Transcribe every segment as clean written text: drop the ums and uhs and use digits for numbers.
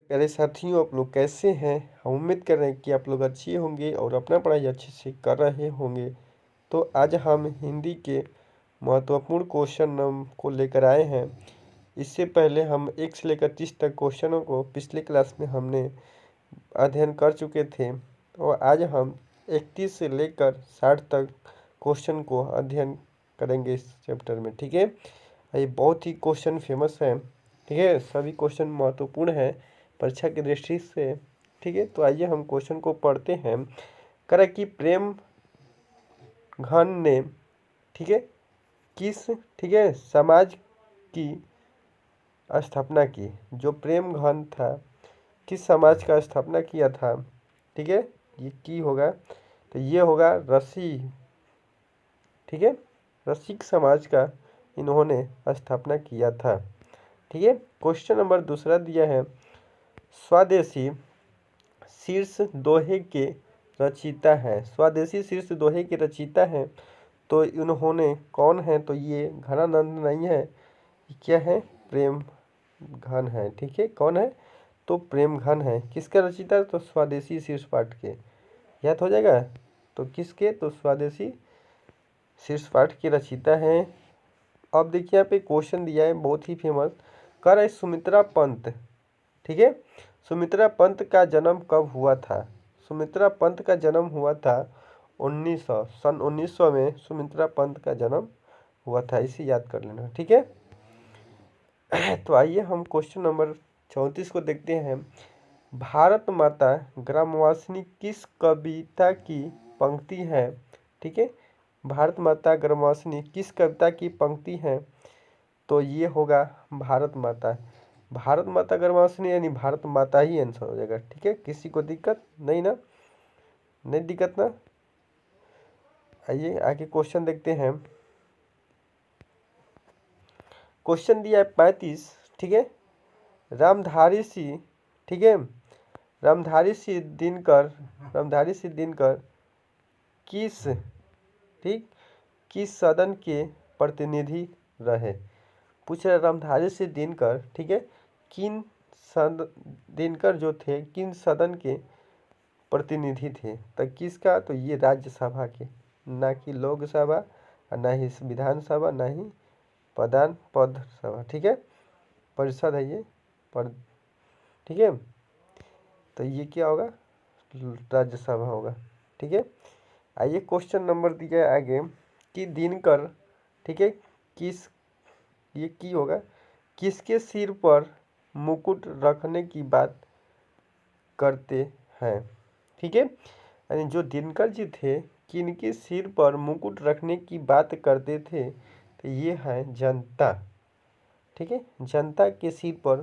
प्यारे साथियों, आप लोग कैसे हैं। हम उम्मीद कर रहे हैं कि आप लोग अच्छे होंगे और अपना पढ़ाई अच्छे से कर रहे होंगे। तो आज हम हिंदी के महत्वपूर्ण क्वेश्चन को लेकर आए हैं। इससे पहले हम 1 से लेकर 30 तक क्वेश्चनों को पिछले क्लास में हमने अध्ययन कर चुके थे और आज हम 31 से लेकर 60 तक क्वेश्चन को अध्ययन करेंगे इस चैप्टर में। ठीक है, ये बहुत ही क्वेश्चन फेमस है। ठीक है, सभी क्वेश्चन महत्वपूर्ण है परीक्षा की दृष्टि से। ठीक है, तो आइए हम क्वेश्चन को पढ़ते हैं। कह रहा है कि प्रेम घन ने, ठीक है, किस, ठीक है, समाज की स्थापना की। जो प्रेम घन था किस समाज का स्थापना किया था। ठीक है, ये की होगा तो ये होगा रसी। ठीक है, रसिक समाज का इन्होंने स्थापना किया था। ठीक है, क्वेश्चन नंबर दूसरा दिया है, स्वदेशी शीर्ष दोहे के रचयिता है। स्वदेशी शीर्ष दोहे के रचयिता हैं तो इन्होंने कौन है, तो ये घनानंद नहीं है, क्या है, प्रेम घन है। ठीक है, कौन है, तो प्रेम घन है। किसका रचयिता, तो स्वदेशी शीर्ष पाठ के। याद हो जाएगा, तो किसके, तो स्वदेशी शीर्ष पाठ के रचयिता हैं। अब देखिए यहाँ पे क्वेश्चन दिया है बहुत ही फेमस, कर है सुमित्रा पंत। ठीक है, सुमित्रा पंत का जन्म कब हुआ था। सुमित्रा पंत का जन्म हुआ था 1900, सन 1900 में सुमित्रा पंत का जन्म हुआ था। इसे याद कर लेना। ठीक है, तो आइए हम क्वेश्चन नंबर 34 को देखते हैं। भारत माता ग्रामवासिनी किस कविता की पंक्ति है। ठीक है, भारत माता ग्रामवासिनी किस कविता की पंक्ति है, तो ये होगा भारत माता। भारत माता ग्रामवासिनी यानी भारत माता ही आंसर हो जाएगा। ठीक है, किसी को दिक्कत नहीं ना, नहीं दिक्कत ना। आइए आगे क्वेश्चन देखते हैं। क्वेश्चन दिया है 35। ठीक है, रामधारी सिंह, ठीक है, रामधारी सिंह दिनकर किस, ठीक, किस सदन के प्रतिनिधि रहे। पूछ रहे रामधारी सिंह दिनकर, ठीक है, किन सद दिनकर जो थे किन सदन के प्रतिनिधि थे, तो किसका, तो ये राज्यसभा के, ना कि लोकसभा, ना ही विधानसभा, ना ही पद सभा। ठीक है, परिषद है ये पर। ठीक है, तो ये क्या होगा, राज्यसभा होगा। ठीक है, आइए क्वेश्चन नंबर दिया है आगे कि दिनकर, ठीक है, किस, ये की होगा, किसके सिर पर मुकुट रखने की बात करते हैं। ठीक है, यानी जो दिनकर जी थे किनके सिर पर मुकुट रखने की बात करते थे, तो ये है जनता। ठीक है, जनता के सिर पर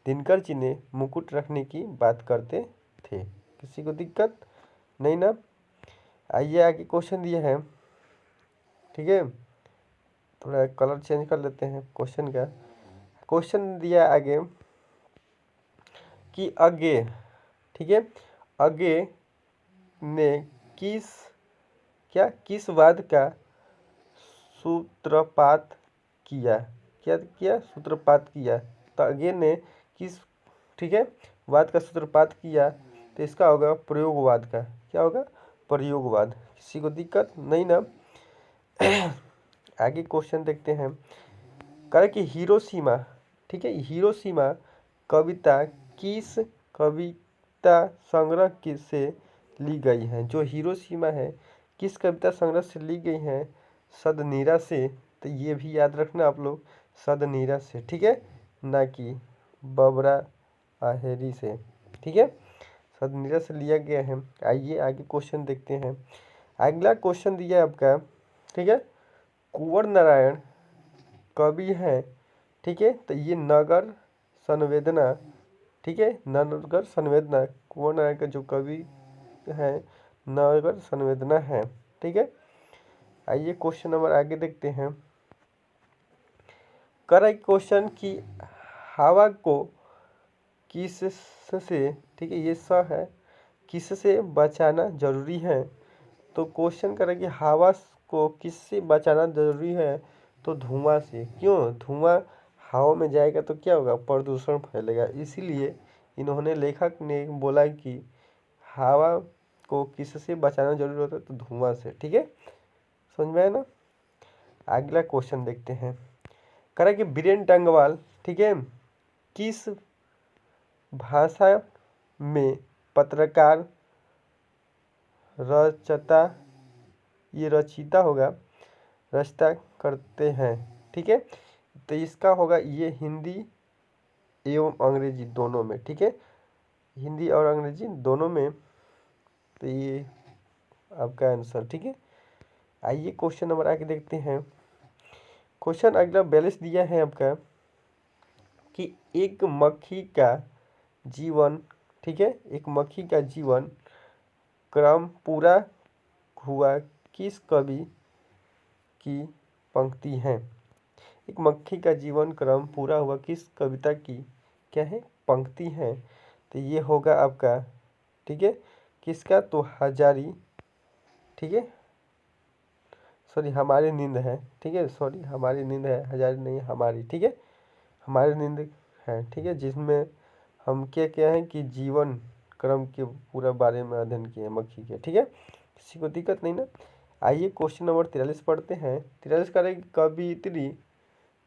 दिनकर जी ने मुकुट रखने की बात करते थे। किसी को दिक्कत नहीं ना। आइए आगे क्वेश्चन दिया है। ठीक है, थोड़ा कलर चेंज कर लेते हैं क्वेश्चन का। क्वेश्चन दिया है आगे कि अगे, ठीक है, अगे ने किस, क्या, किस वाद का सूत्रपात किया। क्या किया, सूत्रपात किया, तो अगे ने किस, ठीक है, वाद का सूत्रपात किया, तो इसका होगा प्रयोगवाद का। क्या होगा, प्रयोगवाद। किसी को दिक्कत नहीं ना। आगे क्वेश्चन देखते हैं। कह कि हिरोशिमा, ठीक है, हिरोशिमा कविता किस कविता संग्रह की से ली गई है। जो हिरोशिमा है किस कविता संग्रह से ली गई है, सदनीरा से। तो ये भी याद रखना आप लोग, सदनीरा से। ठीक है, ना कि बबरा आहेरी से। ठीक है, सदनीरा से लिया गया है। आइए आगे क्वेश्चन देखते हैं। अगला क्वेश्चन दिया है आपका, ठीक है, कुंवर नारायण कवि हैं। ठीक है, तो ये नगर संवेदना, ठीक है, नगर संवेदना, कुंवर नारायण का जो कवि है नगर संवेदना है। ठीक है, आइए क्वेश्चन नंबर आगे देखते हैं। करेक्ट क्वेश्चन की हवा को किस से, ठीक है, ये स है, किस से बचाना जरूरी है। तो क्वेश्चन करें कि हवा को किससे बचाना जरूरी है, तो धुआं से। क्यों, धुआं हवा में जाएगा तो क्या होगा, प्रदूषण फैलेगा, इसीलिए इन्होंने लेखक ने बोला कि हवा को किससे बचाना जरूरी होता है, तो धुआं से। ठीक है, समझ में आया ना। अगला क्वेश्चन देखते हैं। कह रहा है कि बीरेन टंगवाल, ठीक है, किस भाषा में पत्रकार रचता, ये रचिता होगा, रचता करते हैं। ठीक है, तो इसका होगा ये हिंदी एवं अंग्रेजी दोनों में। ठीक है, हिंदी और अंग्रेजी दोनों में, तो ये आपका आंसर। ठीक है, आइए क्वेश्चन नंबर आगे देखते हैं। क्वेश्चन अगला 42 दिया है आपका कि एक मक्खी का जीवन, ठीक है, एक मक्खी का जीवन क्रम पूरा हुआ किस कवि की पंक्ति है। एक मक्खी का जीवन क्रम पूरा हुआ किस कविता की क्या है, पंक्ति है। तो ये होगा आपका, ठीक है, किसका, तो हजारी, ठीक है, सॉरी हमारी नींद है। ठीक है, सॉरी हमारी नींद है, हजारी नहीं हमारी। ठीक है, हमारी नींद है। ठीक है, जिसमें हम क्या क्या है कि जीवन क्रम के पूरा बारे में अध्ययन किए मक्खी के। ठीक है, किसी को दिक्कत नहीं ना। आइए क्वेश्चन नंबर 43 पढ़ते हैं। 43 करें, कवियत्री,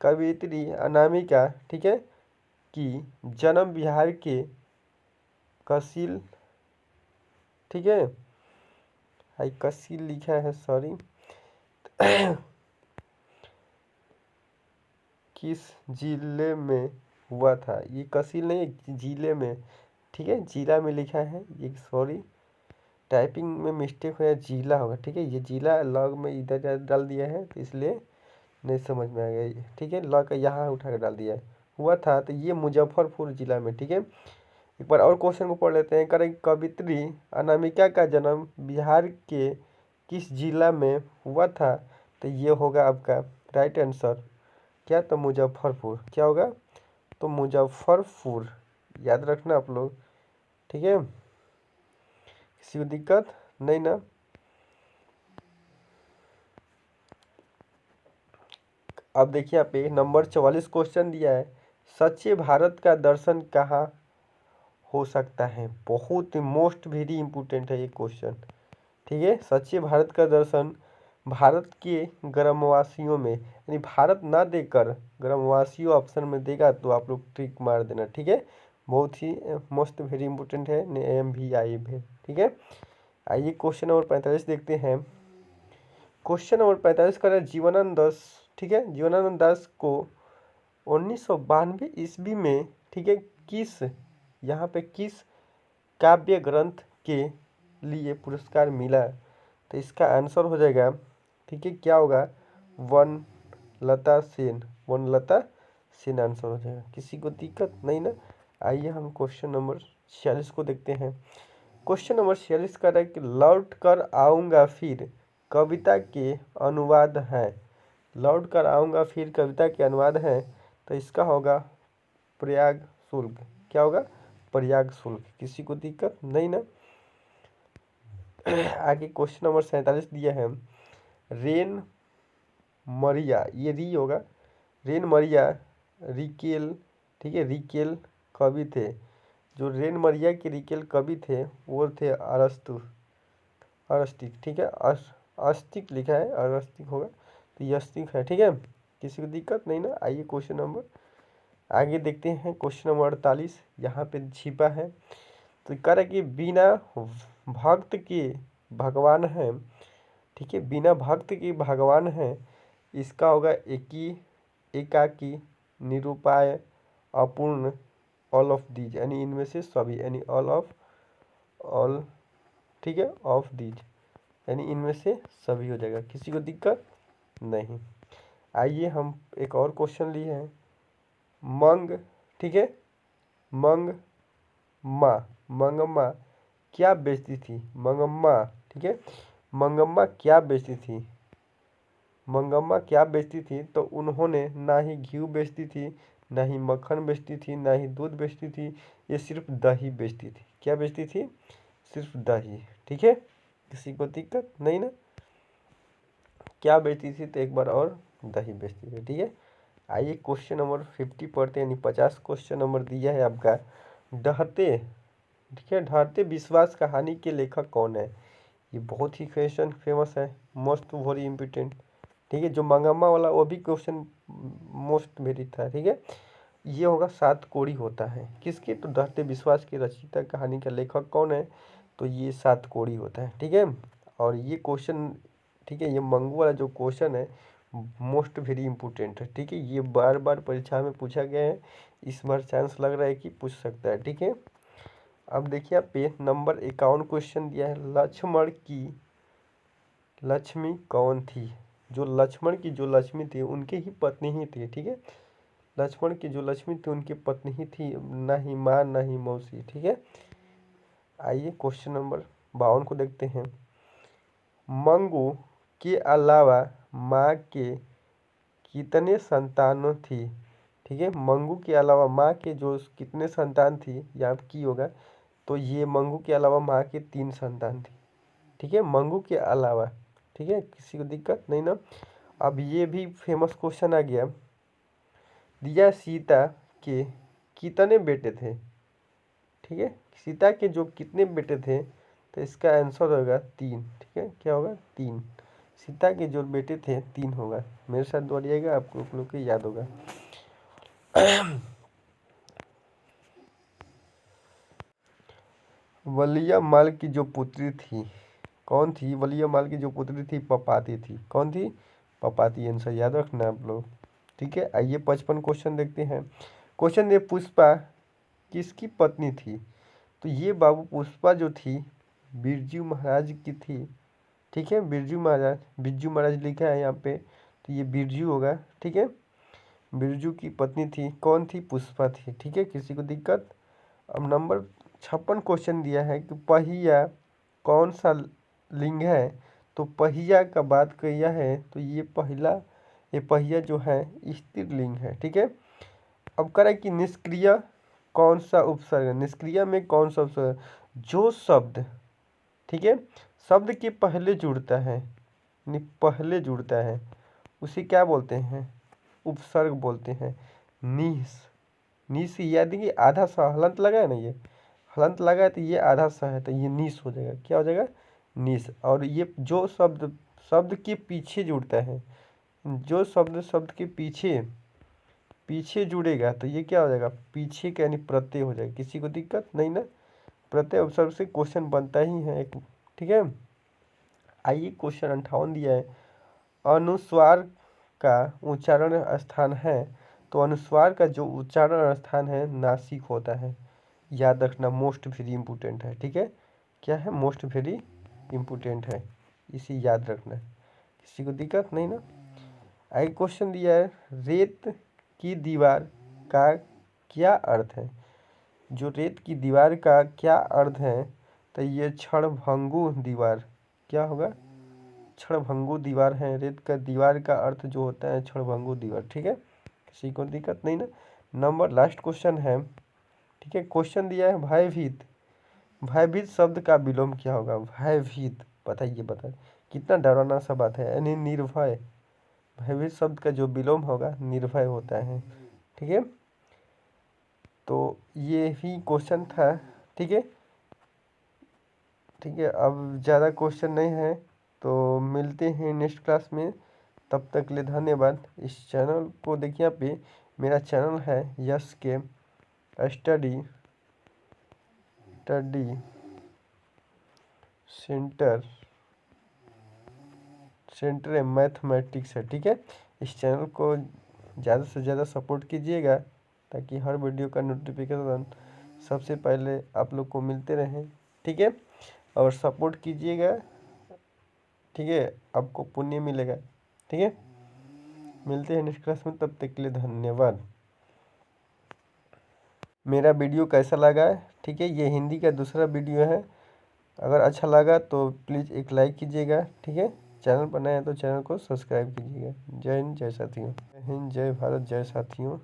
कवियत्री अनामिका, ठीक है, की जन्म बिहार के कसील, ठीक है, हाई कसील लिखा है, सॉरी, किस जिले में हुआ था। ये कसील नहीं, जिले में, ठीक है, जिला में लिखा है ये, सॉरी टाइपिंग में मिस्टेक हो, जिला होगा। ठीक है, ये जिला लॉग में इधर डाल दिया है, तो इसलिए नहीं समझ में आ गया ये। ठीक है, लॉग का यहाँ उठा कर डाल दिया है, हुआ था तो ये मुजफ्फरपुर जिला में। ठीक है, एक बार और क्वेश्चन को पढ़ लेते हैं। करें, कवित्री अनामिका का जन्म बिहार के किस जिला में हुआ था। तो ये होगा आपका राइट आंसर क्या, तो मुजफ्फरपुर। क्या होगा, तो मुजफ्फरपुर, याद रखना आप लोग। ठीक है, किसी को दिक्कत नहीं ना। अब देखिए यहाँ पे नंबर 44 क्वेश्चन दिया है, सच्चे भारत का दर्शन कहाँ हो सकता है। बहुत ही मोस्ट वेरी इंपॉर्टेंट है ये क्वेश्चन। ठीक है, सच्चे भारत का दर्शन भारत के ग्रामवासियों में, यानी भारत ना देकर ग्रामवासियों ऑप्शन में देगा तो आप लोग ट्रिक मार देना। ठीक है, बहुत ही मोस्ट वेरी इंपॉर्टेंट है, एम भी आई भी। ठीक है, आइए क्वेश्चन नंबर 45 देखते हैं। क्वेश्चन नंबर 45 का जीवनानंद दास, ठीक है, जीवनानंद दास को 1992 ईस्वी में, ठीक है, किस, यहाँ पे किस काव्य ग्रंथ के लिए पुरस्कार मिला। तो इसका आंसर हो जाएगा, ठीक है, क्या होगा, वन लता सेन, वन लता सेन आंसर हो जाएगा। किसी को दिक्कत नहीं ना। आइए हम क्वेश्चन नंबर 46 को देखते हैं। क्वेश्चन नंबर 46 का है कि लौट कर आऊँगा फिर कविता के अनुवाद हैं। लौट कर आऊँगा फिर कविता के अनुवाद हैं, तो इसका होगा प्रयाग शुल्क। क्या होगा, प्रयाग शुल्क। किसी को दिक्कत नहीं ना। आगे क्वेश्चन नंबर 47 दिया है, रेन मरिया, ये री होगा, रेन मरिया रिकेल, ठीक है, रिकेल कवि थे। जो रेन मरिया के रिकेल कवि थे वो थे अरस्तु, अरस्तिक। ठीक है, अस्तिक लिखा है, अरस्तिक होगा, तो ये अस्तिक है। ठीक है, किसी को दिक्कत नहीं ना। आइए क्वेश्चन नंबर आगे देखते हैं। क्वेश्चन नंबर 48 यहाँ पे छिपा है, तो कह रहा है कि बिना भक्त के भगवान हैं। ठीक है, बिना भक्त के भगवान हैं, इसका होगा एकी, एकाकी, निरूपाय, अपूर्ण, ऑल ऑफ दीज, यानी इनमें से सभी, यानी ऑल ऑफ, ऑल, ठीक है, ऑफ दीज, यानी इनमें से सभी हो जाएगा। किसी को दिक्कत नहीं। आइए हम एक और क्वेश्चन लिए हैं। मंग, ठीक है, मंग माँ, मंगम्मा क्या बेचती थी। मंगम्मा, ठीक है, मंगम्मा क्या बेचती थी, मंगम्मा क्या बेचती थी, तो उन्होंने ना ही घी बेचती थी, ना ही मक्खन बेचती थी, ना ही दूध बेचती थी, ये सिर्फ दही बेचती थी। क्या बेचती थी, सिर्फ दही। ठीक है, किसी को दिक्कत नहीं ना। क्या बेचती थी, तो एक बार और दही बेचती थी। ठीक है, आइए क्वेश्चन नंबर 50 पढ़ते हैं, यानी 50 क्वेश्चन नंबर दिया है आपका। ढहते, ठीक है, ढहते विश्वास कहानी के लेखक कौन है? ये बहुत ही क्वेश्चन फेमस है, मोस्ट वेरी इम्पोर्टेंट, ठीक है। जो मंगम्मा वाला वो भी क्वेश्चन मोस्ट वेरी था, ठीक है। ये होगा सात कोड़ी होता है किसके? तो ढहते विश्वास की रचयिता कहानी का लेखक कौन है? तो ये सात कोड़ी होता है, ठीक है। और ये क्वेश्चन, ठीक है, ये मंगू वाला जो क्वेश्चन है मोस्ट वेरी इंपॉर्टेंट है, ठीक है। ये बार बार परीक्षा में पूछा गया है, इस बार चांस लग रहा है कि पूछ सकता है, ठीक है। अब देखिए आप पे नंबर 51 क्वेश्चन दिया है, लक्ष्मण की लक्ष्मी कौन थी? जो लक्ष्मण की जो लक्ष्मी थी उनकी ही पत्नी ही थी, ठीक है। लक्ष्मण की जो लक्ष्मी थी उनकी पत्नी ही थी, ना ही माँ ना ही मौसी, ठीक है। आइए क्वेश्चन नंबर 52 को देखते हैं। मंगू के अलावा माँ के कितने संतानों थी? ठीक है, मंगू के अलावा माँ के जो कितने संतान थी यहाँ की होगा, तो ये मंगू के अलावा माँ के 3 संतान थी, ठीक है, मंगू के अलावा, ठीक है, किसी को दिक्कत नहीं ना। अब ये भी फेमस क्वेश्चन आ गया, दिया सीता के कितने बेटे थे? ठीक है, सीता के जो कितने बेटे थे, तो इसका आंसर होगा 3, ठीक है, क्या होगा? 3। सीता के जो बेटे थे 3 होगा, मेरे साथ दोहराइएगा, आपको लोग को याद होगा। वलिया माल की जो पुत्री थी कौन थी? वलिया माल की जो पुत्री थी पपाती थी, कौन थी? पपाती, आंसर याद रखना आप लोग, ठीक है। आइए 55 क्वेश्चन देखते हैं। क्वेश्चन ये पुष्पा किसकी पत्नी थी? तो ये बाबू पुष्पा जो थी बिरजू महाराज की थी, ठीक है, बिरजू महाराज, बिरजू महाराज लिखा है यहाँ पे, तो ये बिरजू होगा, ठीक है। बिरजू की पत्नी थी, कौन थी? पुष्पा थी, ठीक है, किसी को दिक्कत? अब नंबर 56 क्वेश्चन दिया है कि पहिया कौन सा लिंग है? तो पहिया का बात किया है तो ये पहिया जो है स्त्रीलिंग है, ठीक है। अब करें कि निष्क्रिय कौन सा उपसर्ग है? निष्क्रिय में कौन सा उपसर्ग? जो शब्द, ठीक है, शब्द के पहले जुड़ता है, पहले जुड़ता है, उसे क्या बोलते हैं? उपसर्ग बोलते हैं। निस, निस याद देखिए, आधा सा हलंत लगा है ना, ये हलंत लगा है तो ये आधा सा है, तो ये निस हो जाएगा, क्या हो जाएगा? निस। और ये जो शब्द शब्द के पीछे जुड़ता है, जो शब्द शब्द के पीछे पीछे जुड़ेगा तो ये क्या हो जाएगा? पीछे का यानी प्रत्यय हो जाएगा, किसी को दिक्कत नहीं ना। प्रत्यय उपसर्ग से क्वेश्चन बनता ही है एक, ठीक है। आइए क्वेश्चन 58 दिया है, अनुस्वार का उच्चारण स्थान है, तो अनुस्वार का जो उच्चारण स्थान है नासिक होता है, याद रखना, मोस्ट वेरी इंपॉर्टेंट है, ठीक है। क्या है? मोस्ट वेरी इंपॉर्टेंट है, इसे याद रखना, किसी को दिक्कत नहीं ना। आगे क्वेश्चन दिया है, रेत की दीवार का क्या अर्थ है? जो रेत की दीवार का क्या अर्थ है? तो ये क्षणभंगु दीवार, क्या होगा? क्षणभंगु दीवार है, रेत का दीवार का अर्थ जो होता है क्षणभंगु दीवार, ठीक है, किसी को दिक्कत नहीं ना। नंबर लास्ट क्वेश्चन है, ठीक है, क्वेश्चन दिया है भयभीत, भयभीत शब्द का विलोम क्या होगा? भयभीत, बताइए बताइए, कितना डरावना सा बात है, यानी निर्भय, भयभीत शब्द का जो विलोम होगा निर्भय होता है, ठीक है। तो ये ही क्वेश्चन था, ठीक है, ठीक है। अब ज़्यादा क्वेश्चन नहीं है, तो मिलते हैं नेक्स्ट क्लास में, तब तक के लिए धन्यवाद। इस चैनल को देखिए, यहाँ पे मेरा चैनल है यस के study study centre centre mathematics है, ठीक है। इस चैनल को ज़्यादा से ज़्यादा सपोर्ट कीजिएगा, ताकि हर वीडियो का नोटिफिकेशन सबसे पहले आप लोग को मिलते रहें, ठीक है। और सपोर्ट कीजिएगा, ठीक है, आपको पुण्य मिलेगा, ठीक है। मिलते हैं नेक्स्ट क्लास में, तब तक के लिए धन्यवाद। मेरा वीडियो कैसा लगा है? ठीक है, ये हिंदी का दूसरा वीडियो है, अगर अच्छा लगा तो प्लीज़ एक लाइक कीजिएगा, ठीक है। चैनल पर नए हैं तो चैनल को सब्सक्राइब कीजिएगा। जय हिंद, जय साथियों। जय हिंद, जय भारत, जय साथियों।